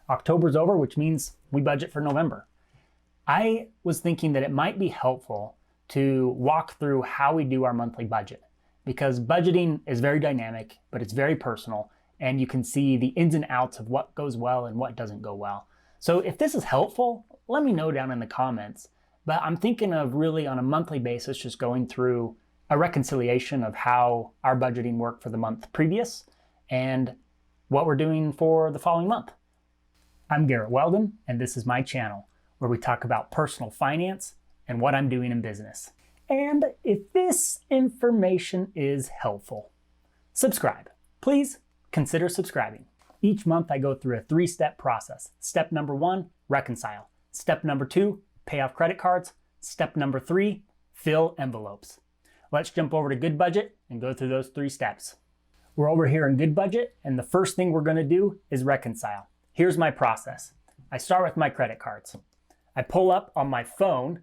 October's over, which means we budget for November. I was thinking that it might be helpful to walk through how we do our monthly budget, because budgeting is very dynamic, but it's very personal, and you can see the ins and outs of what goes well and what doesn't go well. So if this is helpful, let me know down in the comments. But I'm thinking of really on a monthly basis, just going through a reconciliation of how our budgeting worked for the month previous and what we're doing for the following month. I'm Garrett Weldon, and this is my channel where we talk about personal finance and what I'm doing in business. And if this information is helpful, subscribe. Please consider subscribing. Each month I go through a 3-step process. Step number 1, reconcile. Step number 2, pay off credit cards. Step number 3, fill envelopes. Let's jump over to Goodbudget and go through those 3 steps. We're over here in Goodbudget, and the first thing we're going to do is reconcile. Here's my process. I start with my credit cards. I pull up on my phone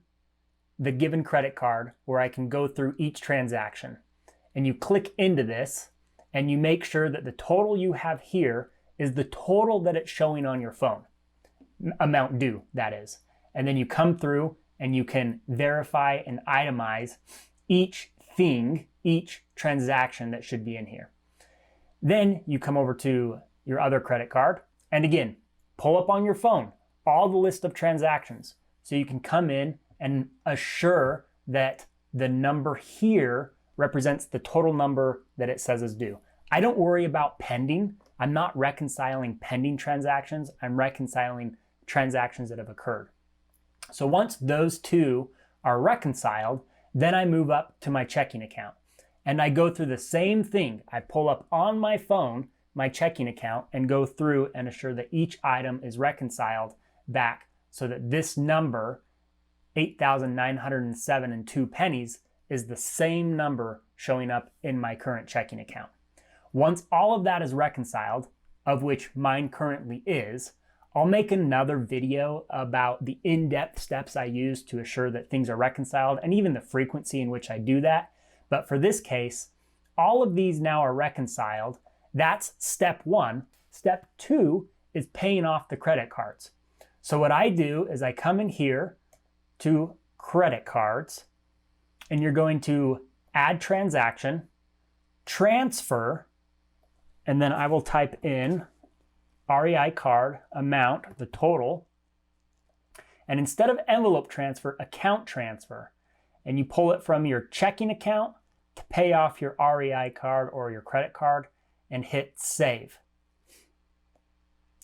the given credit card where I can go through each transaction. And you click into this and you make sure that the total you have here is the total that it's showing on your phone. Amount due, that is. And then you come through and you can verify and itemize each thing, each transaction that should be in here. Then you come over to your other credit card and again, pull up on your phone all the list of transactions so you can come in and assure that the number here represents the total number that it says is due. I don't worry about pending. I'm not reconciling pending transactions. I'm reconciling transactions that have occurred. So once those two are reconciled, then I move up to my checking account and I go through the same thing. I pull up on my phone my checking account and go through and assure that each item is reconciled back so that this number, 8,907 2 is the same number showing up in my current checking account. Once all of that is reconciled, of which mine currently is, I'll make another video about the in-depth steps I use to assure that things are reconciled and even the frequency in which I do that. But for this case, all of these now are reconciled. That's step 1. Step 2 is paying off the credit cards. So what I do is I come in here to credit cards and you're going to add transaction, transfer, and then I will type in REI card amount, the total, and instead of envelope transfer, account transfer, and you pull it from your checking account to pay off your REI card or your credit card and hit save.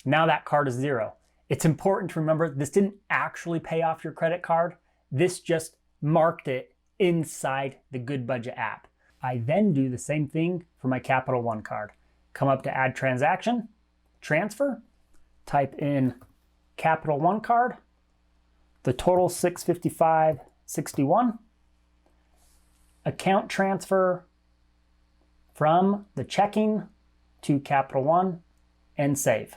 Now that card is 0. It's important to remember this didn't actually pay off your credit card. This just marked it inside the Goodbudget app. I then do the same thing for my Capital One card. Come up to add transaction, transfer, type in Capital One card, the total $655.61, account transfer from the checking to Capital One and save.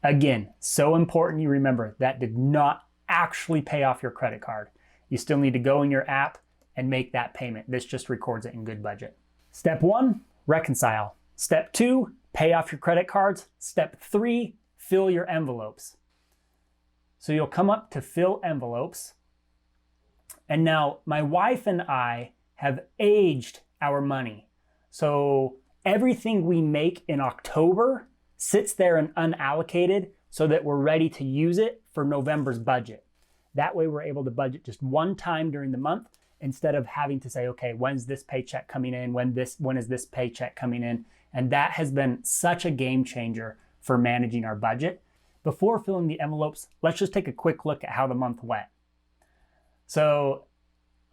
Again, so important you remember that did not actually pay off your credit card. You still need to go in your app and make that payment. This just records it in Goodbudget. Step 1, reconcile. Step 2, pay off your credit cards. Step 3, fill your envelopes. So you'll come up to fill envelopes. And now my wife and I have aged our money. So everything we make in October sits there and unallocated so that we're ready to use it for November's budget. That way we're able to budget just one time during the month instead of having to say, okay, when's this paycheck coming in? When is this paycheck coming in? And that has been such a game changer for managing our budget. Before filling the envelopes, let's just take a quick look at how the month went. So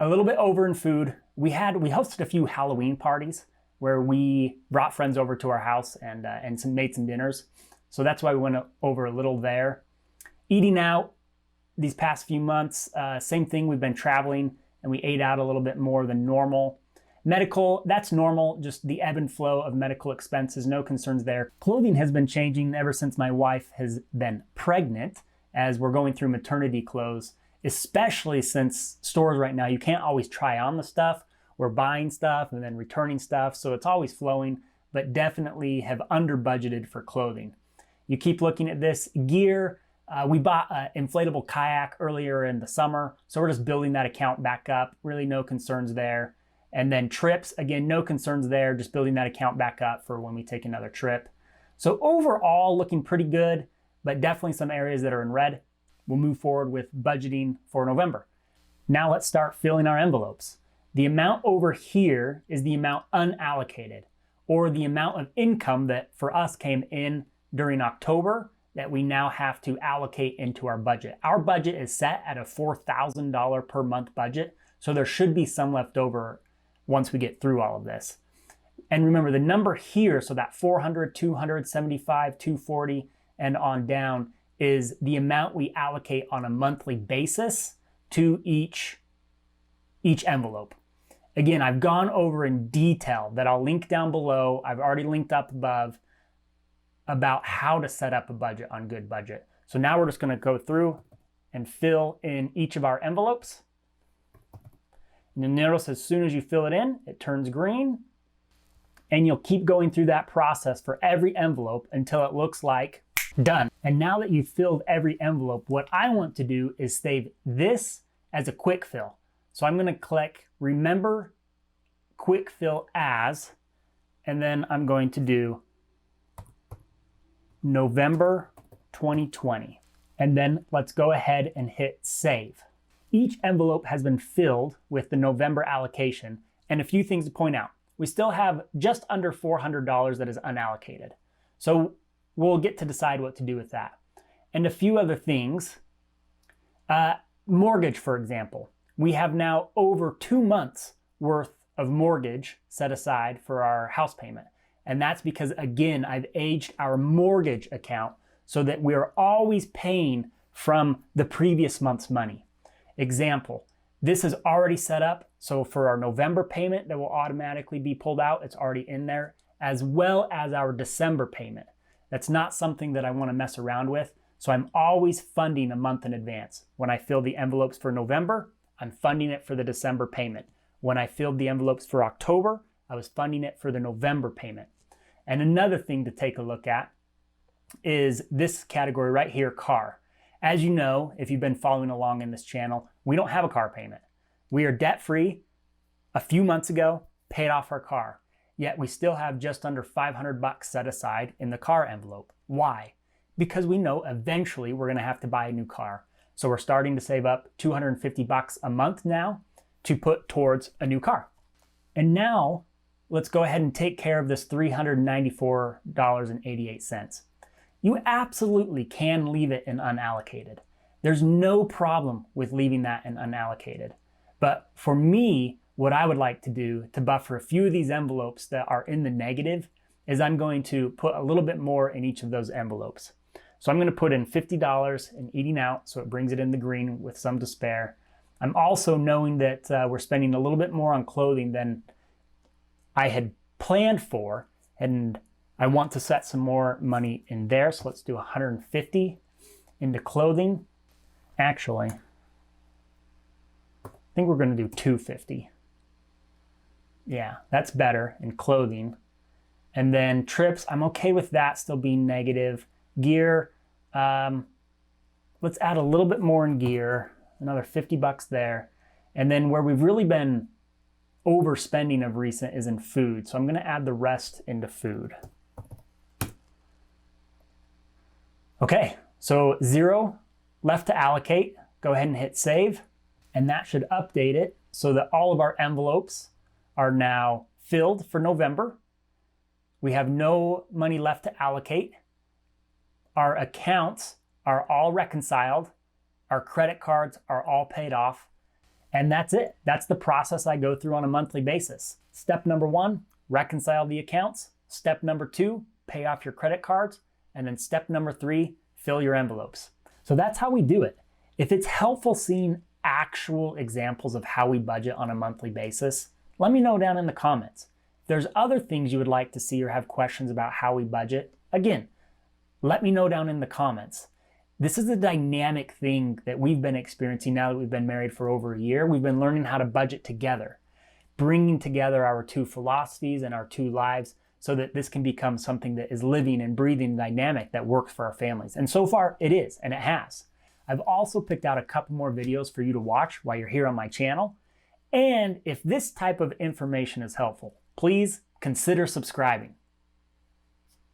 a little bit over in food. We hosted a few Halloween parties where we brought friends over to our house and made some dinners. So that's why we went over a little there. Eating out these past few months, same thing, we've been traveling and we ate out a little bit more than normal. Medical, that's normal, just the ebb and flow of medical expenses, no concerns there. Clothing has been changing ever since my wife has been pregnant, as we're going through maternity clothes, especially since stores right now, you can't always try on the stuff. We're buying stuff and then returning stuff, so it's always flowing, but definitely have under budgeted for clothing. You keep looking at this. Gear, we bought an inflatable kayak earlier in the summer, so we're just building that account back up. Really no concerns there. And then trips, again, no concerns there, just building that account back up for when we take another trip. So overall, looking pretty good, but definitely some areas that are in red. We'll move forward with budgeting for November. Now let's start filling our envelopes. The amount over here is the amount unallocated, or the amount of income that for us came in during October that we now have to allocate into our budget. Our budget is set at a $4,000 per month budget, so there should be some left over once we get through all of this. And remember the number here, so that 400, 275, 240, and on down is the amount we allocate on a monthly basis to each envelope. Again, I've gone over in detail that I'll link down below. I've already linked up above about how to set up a budget on Goodbudget. So now we're just going to go through and fill in each of our envelopes. And you'll notice as soon as you fill it in, it turns green. And you'll keep going through that process for every envelope until it looks like done. And now that you've filled every envelope, what I want to do is save this as a quick fill. So I'm going to click Remember Quick Fill As, and then I'm going to do November 2020. And then let's go ahead and hit Save. Each envelope has been filled with the November allocation, and a few things to point out. We still have just under $400 that is unallocated. So we'll get to decide what to do with that. And a few other things. Mortgage, for example. We have now over 2 months worth of mortgage set aside for our house payment. And that's because, again, I've aged our mortgage account so that we're always paying from the previous month's money. Example, this is already set up. So for our November payment that will automatically be pulled out, it's already in there, as well as our December payment. That's not something that I want to mess around with. So I'm always funding a month in advance. When I fill the envelopes for November, I'm funding it for the December payment. When I filled the envelopes for October, I was funding it for the November payment. And another thing to take a look at is this category right here, car. As you know, if you've been following along in this channel, we don't have a car payment. We are debt-free. A few months ago, paid off our car. Yet we still have just under $500 set aside in the car envelope. Why? Because we know eventually we're gonna have to buy a new car. So we're starting to save up $250 a month now to put towards a new car. And now let's go ahead and take care of this $394.88. You absolutely can leave it in unallocated. There's no problem with leaving that in unallocated. But for me, what I would like to do to buffer a few of these envelopes that are in the negative is I'm going to put a little bit more in each of those envelopes. So I'm going to put in $50 and eating out, so it brings it in the green with some to spare. I'm also knowing that we're spending a little bit more on clothing than I had planned for, and I want to set some more money in there. So let's do $150 into clothing. Actually, I think we're going to do $250. Yeah, that's better in clothing. And then trips, I'm okay with that still being negative. Gear, let's add a little bit more in gear, another $50 there. And then where we've really been overspending of recent is in food. So I'm going to add the rest into food. Okay, so 0 left to allocate. Go ahead and hit save, and that should update it so that all of our envelopes are now filled for November. We have no money left to allocate. Our accounts are all reconciled. Our credit cards are all paid off. And that's it. That's the process I go through on a monthly basis. Step number 1, reconcile the accounts. Step number 2, pay off your credit cards. And then step number 3, fill your envelopes. So that's how we do it. If it's helpful seeing actual examples of how we budget on a monthly basis, let me know down in the comments. If there's other things you would like to see or have questions about how we budget, again, let me know down in the comments. This is a dynamic thing that we've been experiencing now that we've been married for over a year. We've been learning how to budget together, bringing together our two philosophies and our two lives so that this can become something that is living and breathing dynamic that works for our families. And so far it is, and it has. I've also picked out a couple more videos for you to watch while you're here on my channel. And if this type of information is helpful, please consider subscribing.